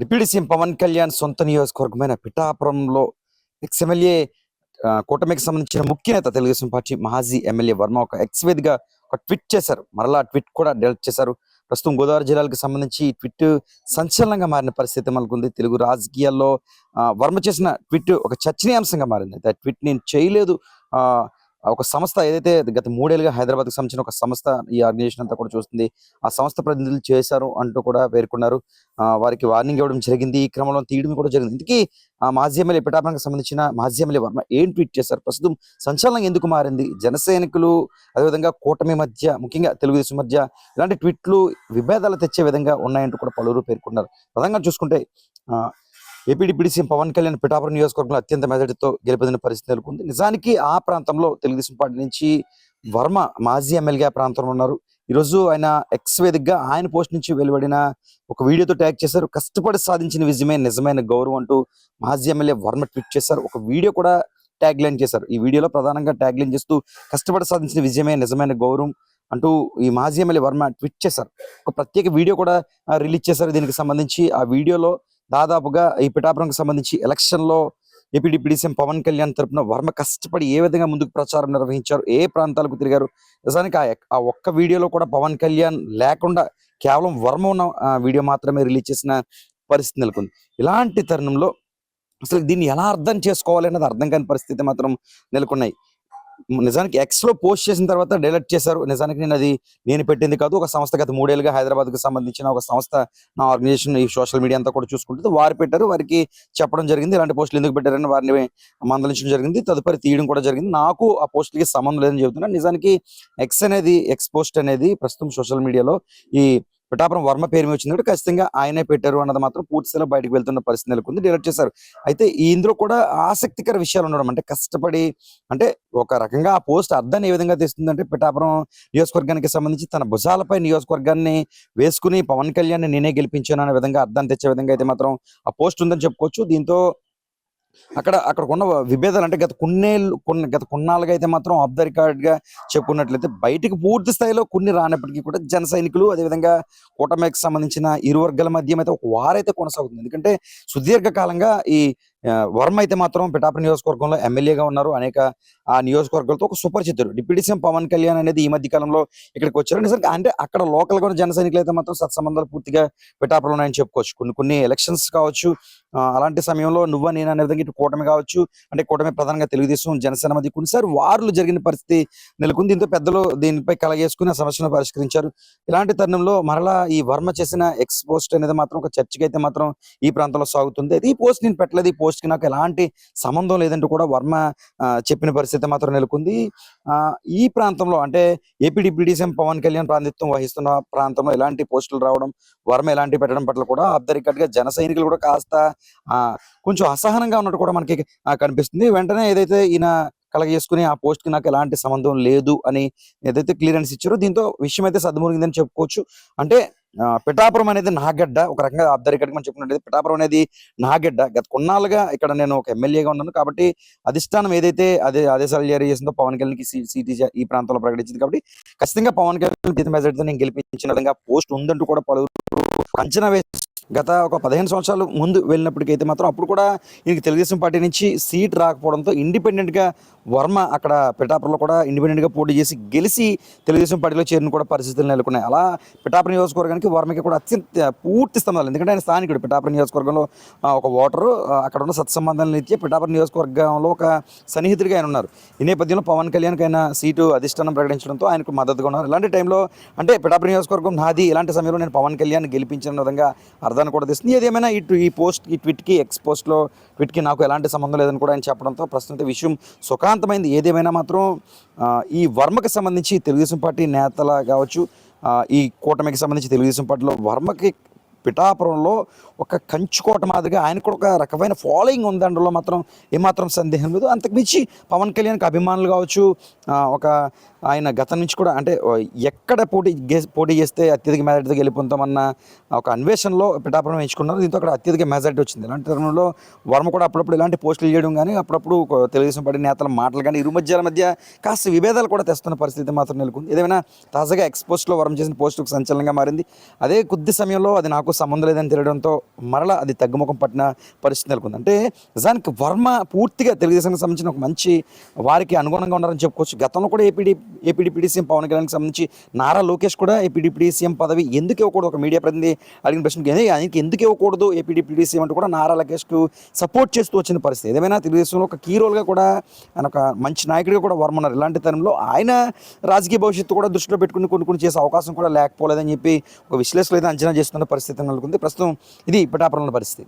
Deputy CM Pawan Kalyan సొంత నియోజకవర్గమైన పిఠాపురంలో X-MLA కూటమికి సంబంధించిన ముఖ్య నేత తెలుగుదేశం పార్టీ మాజీ ఎమ్మెల్యే వర్మ ఒక ఎక్స్ వేదికగా ఒక ట్వీట్ చేశారు. మరలా ఆ ట్వీట్ కూడా డెలీట్ చేశారు. ప్రస్తుతం గోదావరి జిల్లాలకు సంబంధించి ఈ ట్వీట్ సంచలనంగా మారిన పరిస్థితి మనకుంది. తెలుగు రాజకీయాల్లో వర్మ చేసిన ట్వీట్ ఒక చర్చనీయాంశంగా మారింది. ఆ ట్వీట్ నేను చేయలేదు, ఒక సంస్థ ఏదైతే గత 3 ఏళ్ళుగా హైదరాబాద్కి సంబంధించిన ఒక సంస్థ ఈ ఆర్గనైజేషన్ అంతా కూడా చూస్తుంది, ఆ సంస్థ ప్రతినిధులు చేశారు అంటూ కూడా పేర్కొన్నారు. వారికి వార్నింగ్ ఇవ్వడం జరిగింది, ఈ క్రమంలో తీయడం కూడా జరిగింది. ఇందుకీ మాజీ ఎమ్మెల్యే పిఠాపురంకి సంబంధించిన మాజీ ఎమ్మెల్యే వర్మ ఏం ట్వీట్ చేశారు, ప్రస్తుతం సంచలనం ఎందుకు మారింది, జనసైనికులు అదేవిధంగా కూటమి మధ్య, ముఖ్యంగా తెలుగుదేశం మధ్య ఇలాంటి ట్వీట్లు విభేదాలు తెచ్చే విధంగా ఉన్నాయంటూ కూడా పలువురు పేర్కొన్నారు. ప్రధానంగా చూసుకుంటే AP deputy CM Pawan Kalyan Pithapuram నియోజకవర్గంలో అత్యంత మెజారిటీతో గెలుపొందిన పరిస్థితి నెలకొంది. నిజానికి ఆ ప్రాంతంలో తెలుగుదేశం పార్టీ నుంచి వర్మ మాజీ ఎమ్మెల్యేగా ప్రాంతంలో ఉన్నారు. ఈరోజు ఆయన ఎక్స్ వేదికగా ఆయన పోస్ట్ నుంచి వెలువడిన ఒక వీడియోతో ట్యాగ్ చేశారు. కష్టపడి సాధించిన విజయమే నిజమైన గౌరవం అంటూ మాజీ ఎమ్మెల్యే వర్మ ట్వీట్ చేశారు. ఒక వీడియో కూడా ట్యాగ్ లైన్ చేశారు. ఈ వీడియోలో ప్రధానంగా ట్యాగ్ లైన్ చేస్తూ కష్టపడి సాధించిన విజయమే నిజమైన గౌరవం అంటూ ఈ మాజీ ఎమ్మెల్యే వర్మ ట్వీట్ చేశారు. ఒక ప్రత్యేక వీడియో కూడా రిలీజ్ చేశారు. దీనికి సంబంధించి ఆ వీడియోలో దాదాపుగా ఈ పిఠాపురంకి సంబంధించి ఎలక్షన్లో AP deputy CM Pawan Kalyan తరపున వర్మ కష్టపడి ఏ విధంగా ముందుకు ప్రచారం నిర్వహించారు, ఏ ప్రాంతాలకు తిరిగారు, నిజానికి ఆ ఒక్క వీడియోలో కూడా పవన్ కళ్యాణ్ లేకుండా కేవలం వర్మ ఉన్న వీడియో మాత్రమే రిలీజ్ చేసిన పరిస్థితి నెలకొంది. ఇలాంటి తరుణంలో అసలు దీన్ని ఎలా అర్థం చేసుకోవాలి అన్నది అర్థం కాని పరిస్థితి మాత్రం నెలకొన్నాయి. నిజానికి ఎక్స్ లో పోస్ట్ చేసిన తర్వాత డైలెక్ట్ చేశారు. నిజానికి నేను పెట్టింది కాదు, ఒక సంస్థ గత 3 ఏళ్ళుగా హైదరాబాద్ కు సంబంధించిన ఒక సంస్థ, నా ఆర్గనైజేషన్ ఈ సోషల్ మీడియా అంతా కూడా చూసుకుంటుంది, వారు పెట్టారు, వారికి చెప్పడం జరిగింది ఇలాంటి పోస్టులు ఎందుకు పెట్టారని వారిని మందలించడం జరిగింది, తదుపరి తీయడం కూడా జరిగింది. నాకు ఆ పోస్టులకి సంబంధం లేదని చెబుతున్నాను. నిజానికి ఎక్స్ పోస్ట్ అనేది ప్రస్తుతం సోషల్ మీడియాలో ఈ పిఠాపురం వర్మ పేరు మీద వచ్చింది, ఖచ్చితంగా ఆయనే పెట్టారు అన్నది మాత్రం పూర్తిగా బయటకు వెళ్తున్న పరిస్థితి నెలకొంది. డైరెక్ట్ చేశారు. అయితే ఇందులో కూడా ఆసక్తికర విషయాలు ఉండడం, అంటే కష్టపడి, అంటే ఒక రకంగా ఆ పోస్ట్ అర్థాన్ని ఏ విధంగా తెస్తుందంటే, పిఠాపురం నియోజకవర్గానికి సంబంధించి తన భుజాలపై నియోజకవర్గాన్ని వేసుకుని పవన్ కళ్యాణ్ నేనే గెలిపించాను అనే విధంగా అర్థాన్ని తెచ్చే విధంగా అయితే మాత్రం ఆ పోస్ట్ ఉందని చెప్పుకోవచ్చు. దీంతో అక్కడ ఉన్న విభేదాలు, అంటే గత కొన్నాళ్ళుగా అయితే మాత్రం ఆఫ్ ద రికార్డ్ గా చెప్పుకున్నట్లయితే బయటికి పూర్తి స్థాయిలో కొన్ని రానప్పటికీ కూడా జన సైనికులు అదేవిధంగా కూటమికి సంబంధించిన ఇరు వర్గాల మధ్య అయితే ఒక వారైతే కొనసాగుతుంది. ఎందుకంటే సుదీర్ఘకాలంగా ఈ వర్మ అయితే మాత్రం పిఠాపురం నియోజకవర్గంలో ఎమ్మెల్యేగా ఉన్నారు. అనేక ఆ నియోజకవర్గాలతో ఒక సుపరిచితుడు. డిప్యూటీ సీఎం పవన్ కళ్యాణ్ అనేది ఈ మధ్య కాలంలో ఇక్కడికి వచ్చారు. నిజంగా అంటే అక్కడ లోకల్ గా జన సైనికులు అయితే మాత్రం సత్సంబంధాలు పూర్తిగా పిఠాపురం ఉన్నాయని చెప్పుకోవచ్చు. కొన్ని ఎలక్షన్స్ కావచ్చు, అలాంటి సమయంలో నువ్వా నేను అనే విధంగా ఇటు కూటమి కావచ్చు, అంటే కూటమి ప్రధానంగా తెలుగుదేశం జనసేన మధ్య కొన్నిసారి వార్లు జరిగిన పరిస్థితి నెలకొంది. దీంతో పెద్దలు దీనిపై కలగేసుకుని ఆ సమస్యను పరిష్కరించారు. ఇలాంటి తరుణంలో మరలా ఈ వర్మ చేసిన ఎక్స్ పోస్ట్ అనేది మాత్రం ఒక చర్చకి అయితే మాత్రం ఈ ప్రాంతంలో సాగుతుంది. అయితే ఈ పోస్ట్ నేను పెట్టలేదు, ఈ పోస్ట్ కి నాకు ఎలాంటి సంబంధం లేదంటూ కూడా వర్మ చెప్పిన పరిస్థితి మాత్రం నెలకొంది. ఈ ప్రాంతంలో, అంటే AP deputy CM Pawan Kalyan ప్రాతినిధ్యం వహిస్తున్న ప్రాంతంలో ఎలాంటి పోస్టులు రావడం, వర్మ ఎలాంటి పెట్టడం పట్ల కూడా ఆఫ్ ద రికార్డ్ గా జన సైనికులు కూడా కాస్త కొంచెం అసహనంగా ఉన్నట్టు కూడా మనకి కనిపిస్తుంది. వెంటనే ఏదైతే ఈయన కలగజేసుకుని ఆ పోస్ట్ కి నాకు ఎలాంటి సంబంధం లేదు అని ఏదైతే క్లియరెన్స్ ఇచ్చారో, దీంతో విషయం అయితే సద్దుమూరిందని చెప్పుకోవచ్చు. అంటే పిఠాపురం అనేది నా గడ్డ, ఒక రకంగా ఆఫ్ ద రికార్డ్ మనం చెప్పుకున్నట్లయితే పిఠాపురం అనేది నా గడ్డ. గత కొన్నాళ్ళుగా ఇక్కడ నేను ఒక ఎమ్మెల్యేగా ఉన్నాను కాబట్టి అధిష్టానం ఏదైతే ఆదేశాలు జారీ చేసిందో పవన్ కళ్యాణ్ కి సీటీ ఈ ప్రాంతంలో ప్రకటించింది కాబట్టి ఖచ్చితంగా పవన్ కళ్యాణ్ మెజారిటీతో నేను గెలిపించిన విధంగా పోస్ట్ ఉందంటూ కూడా పలువురు అంచనా వేసి గత ఒక 15 సంవత్సరాలు ముందు వెళ్ళినప్పటికైతే మాత్రం అప్పుడు కూడా ఈయనకి తెలుగుదేశం పార్టీ నుంచి సీట్ రాకపోవడంతో ఇండిపెండెంట్ గా వర్మ అక్కడ పిఠాపురంలో కూడా ఇండిపెండెంట్ గా పోటీ చేసి గెలిచి తెలుగుదేశం పార్టీలో చేరిన కూడా పరిస్థితులు నెలకొన్నాయి. అలా పిఠాపురం నియోజకవర్గానికి వర్మకి కూడా అత్యంత పూర్తి స్తంభాలు, ఎందుకంటే ఆయన స్థానికుడు. పిఠాపురం నియోజకవర్గంలో ఒక ఓటరు, అక్కడ ఉన్న సత్సంబంధాల రీత్యా పిఠాపురం నియోజకవర్గంలో ఒక సన్నిహితుడిగా ఆయన ఉన్నారు. ఈ నేపథ్యంలో పవన్ కళ్యాణ్కి ఆయన సీటు అధిష్టానం ప్రకటించడంతో ఆయనకు మద్దతుగా ఉన్నారు. ఇలాంటి టైంలో, అంటే పిఠాపురం నియోజకవర్గం నాది, ఇలాంటి సమయంలో నేను పవన్ కళ్యాణ్ గెలిపించిన విధంగా అర్థాన్ని కూడా తెస్తుంది. ఏదేమైనా ఈ పోస్ట్, ఈ ట్వీట్కి ఎక్స్ పోస్ట్లో ట్వీట్కి నాకు ఎలాంటి సంబంధం లేదని కూడా ఆయన చెప్పడంతో ప్రస్తుతం విషయం సుఖాంతమైంది. ఏదేమైనా మాత్రం ఈ వర్మకి సంబంధించి తెలుగుదేశం పార్టీ నేతల కావచ్చు, ఈ కూటమికి సంబంధించి తెలుగుదేశం పార్టీలో వర్మకి పిఠాపురంలో ఒక కంచుకోట మాదిరిగా ఆయన కూడా ఒక రకమైన ఫాలోయింగ్ ఉంది, అందులో మాత్రం ఏమాత్రం సందేహం లేదు. అంతకుమించి పవన్ కళ్యాణ్కి అభిమానులు కావచ్చు, ఒక ఆయన గతం నుంచి కూడా అంటే ఎక్కడ పోటీ చేస్తే అత్యధిక మెజార్టీతో గెలుపొందామన్న ఒక అన్వేషణలో పిఠాపురం ఎంచుకున్నారు. దీంతో అక్కడ అత్యధిక మెజార్టీ వచ్చింది. ఇలాంటి తరుణంలో వర్మ కూడా అప్పుడప్పుడు ఇలాంటి పోస్టులు చేయడం కానీ, అప్పుడప్పుడు తెలుగుదేశం పార్టీ నేతల మాటలు కానీ, ఇరు మధ్యాల మధ్య కాస్త విభేదాలు కూడా తెస్తున్న పరిస్థితి మాత్రం నెలకొంది. ఏదేమైనా తాజాగా ఎక్స్పోస్ట్లో వర్మ చేసిన పోస్టుకు సంచలనంగా మారింది. అదే కొద్ది సమయంలో అది నాకు సంబంధం లేదని తెలియడంతో మరలా అది తగ్గుముఖం పట్టిన పరిస్థితి నెలకొంది. అంటే నిజానికి వర్మ పూర్తిగా తెలుగుదేశానికి సంబంధించిన ఒక మంచి వారికి అనుగుణంగా ఉన్నారని చెప్పుకోవచ్చు. గతంలో కూడా ఏపీ సీఎం పవన్ కళ్యాణ్కి సంబంధించి నారా లోకేష్ కూడా ఏపీ సీఎం పదవి ఎందుకు ఇవ్వకూడదు, ఒక మీడియా ప్రతినిధి అడిగిన ప్రశ్నకి ఆయనకి ఎందుకు ఇవ్వకూడదు ఏపీ సీఎం అంటూ కూడా నారా లోకేష్కు సపోర్ట్ చేస్తూ వచ్చిన పరిస్థితి. ఏదేమైనా తెలుగుదేశంలో ఒక కీ రోల్గా కూడా ఆయన ఒక మంచి నాయకుడిగా కూడా వర్మ ఉన్నారు. ఇలాంటి తరంలో ఆయన రాజకీయ భవిష్యత్తు కూడా దృష్టిలో పెట్టుకుని కొన్ని చేసే అవకాశం కూడా లేకపోలేదని చెప్పి ఒక విశ్లేషకులు అయితే అంచనా చేస్తున్న పరిస్థితి నెలకొంది. ప్రస్తుతం ఇది పిఠాపురంలో పరిస్థితి.